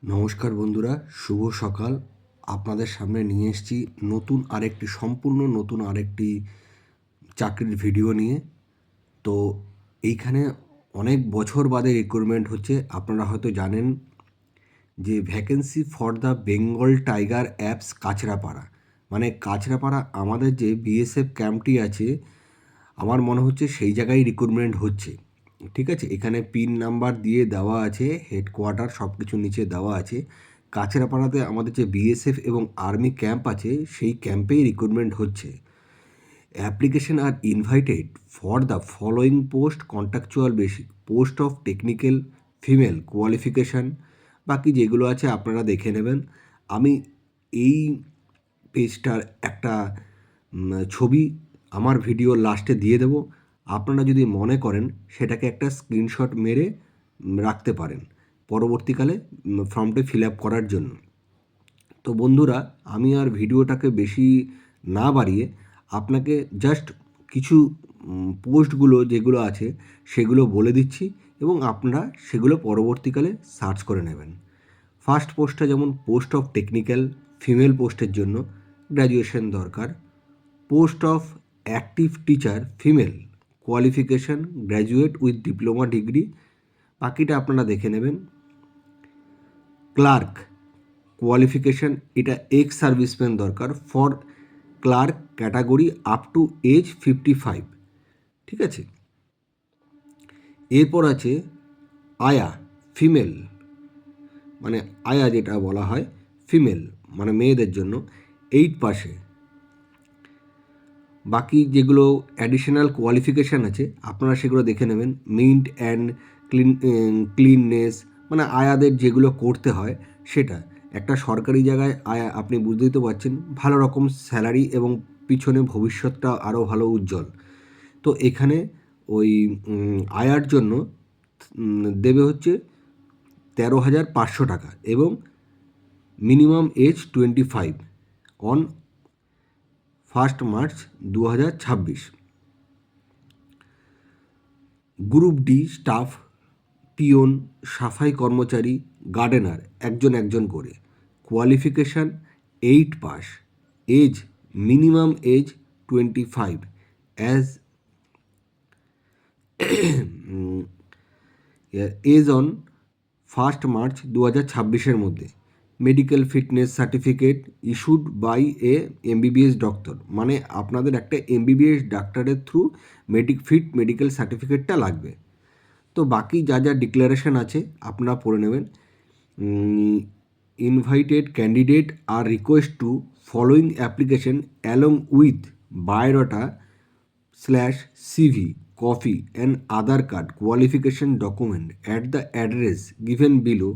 নমস্কার বন্ধুরা, শুভ সকাল। আপনাদের সামনে নিয়ে এসেছি সম্পূর্ণ নতুন আরেকটি চাকরির ভিডিও নিয়ে। তো এইখানে অনেক বছর বাদে রিক্রুটমেন্ট হচ্ছে। আপনারা হয়তো জানেন যে vacancy for the Bengal tiger apps Kanchrapara, মানে কাছড়াপাড়া আমাদের যে বিএসএফ ক্যাম্পটি আছে, আমার মনে হচ্ছে সেই জায়গায় রিক্রুটমেন্ট হচ্ছে। ঠিক আছে, এখানে পিন নাম্বার দিয়ে দেওয়া আছে, হেডকোয়ার্টার সব কিছু নিচে দেওয়া আছে। কাছড়াপাড়াতে আমাদের যে বিএসএফ এবং আর্মি ক্যাম্প আছে, সেই ক্যাম্পেই রিক্রুটমেন্ট হচ্ছে। Application are invited for the following post contractual basic post of technical female qualification, বাকি যেগুলো আছে আপনারা দেখে নেবেন। আমি এই পেজটার একটা ছবি আমার ভিডিও লাস্টে দিয়ে দেব। আপনারা যদি মনে করেন সেটাকে একটা স্ক্রিনশট মেরে রাখতে পারেন পরবর্তীকালে ফর্মটি ফিল আপ করার জন্য। তো বন্ধুরা, আমি আর ভিডিওটাকে বেশি না বাড়িয়ে আপনাকে জাস্ট কিছু পোস্টগুলো যেগুলো আছে সেগুলো বলে দিচ্ছি এবং আপনারা সেগুলো পরবর্তীকালে সার্চ করে নেবেন। ফার্স্ট পোস্টটা যেমন পোস্ট অফ টেকনিক্যাল ফিমেল পোস্টের জন্য গ্র্যাজুয়েশন দরকার। Post of active teacher female qualification graduate with diploma degree, বাকিটা আপনারা দেখে নেবেন। ক্লার্ক কোয়ালিফিকেশান, এটা এক্স সার্ভিসম্যান দরকার for clerk category up to age 55। ঠিক আছে, এরপর আছে আয়া ফিমেল, মানে আয়া যেটা বলা হয় ফিমেল, মানে মেয়েদের জন্য 8 পাশে। বাকি যেগুলো অ্যাডিশনাল কোয়ালিফিকেশান আছে আপনারা সেগুলো দেখে নেবেন। মিন্ট অ্যান্ড ক্লিননেস, মানে আয়াদের যেগুলো করতে হয় সেটা। একটা সরকারি জায়গায় আয়া, আপনি বুঝতেই তো পারছেন, ভালো রকম স্যালারি এবং পিছনে ভবিষ্যৎটা আরও ভালো উজ্জ্বল। তো এখানে ওই আয়ার জন্য দেবে হচ্ছে 13,500 টাকা এবং minimum age 25 on 1 March 2026। Group D staff, peon, সাফাই কর্মচারী, গার্ডেনার একজন করে। Qualification 8 pass, age minimum age 25 as age on 1 March 2026 মধ্যে। Medical fitness certificate issued by a MBBS doctor, মানে আপনাদের একটা এমবিবিএস ডাক্তারের থ্রু মেডিকেল সার্টিফিকেটটা লাগবে। তো বাকি যা যা ডিক্লারেশন আছে আপনারা পড়ে নেবেন। Invited candidate are request to following application along with biodata / CV copy and Aadhaar card qualification document at the address given below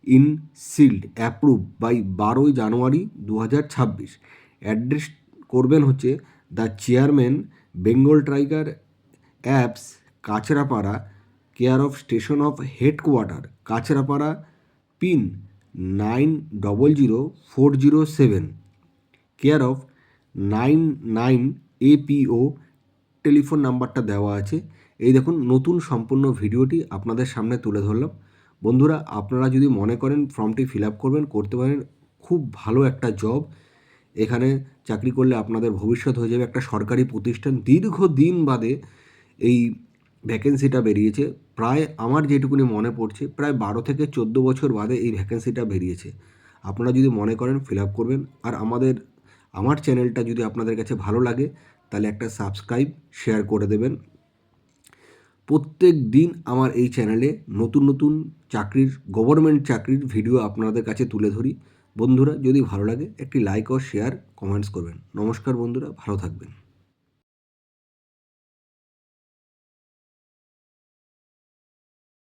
in sealed approved by 12 January 2026। Address করবেন হচ্ছে the chairman Bengal tiger apps Kanchrapara, care of station of headquarter Kanchrapara, pin 900407, care of 99 APO। Telephone নাম্বারটা দেওয়া আছে। এই দেখুন, নতুন সম্পূর্ণ ভিডিওটি আপনাদের সামনে তুলে ধরলাম। বন্ধুরা, আপনারা যদি মনে করেন ফর্মটি ফিল আপ করতে পারেন। খুব ভালো একটা জব, এখানে চাকরি করলে আপনাদের ভবিষ্যৎ হয়ে যাবে একটা সরকারি প্রতিষ্ঠান। দীর্ঘদিন বাদে এই ভ্যাকেন্সিটা বেরিয়েছে, প্রায় আমার যেটুকুনি মনে পড়ছে প্রায় 12 থেকে 14 বছর বাদে এই ভ্যাকেন্সিটা বেরিয়েছে। আপনারা যদি মনে করেন ফিল আপ করবেন। আর আমার চ্যানেলটা যদি আপনাদের কাছে ভালো লাগে তাহলে একটা সাবস্ক্রাইব শেয়ার করে দেবেন। প্রত্যেক দিন আমার এই চ্যানেলে নতুন নতুন গভর্নমেন্ট চাকরির ভিডিও আপনাদের কাছে তুলে ধরি। বন্ধুরা, যদি ভালো লাগে একটি লাইক ও শেয়ার কমেন্টস করবেন। নমস্কার বন্ধুরা, ভালো থাকবেন।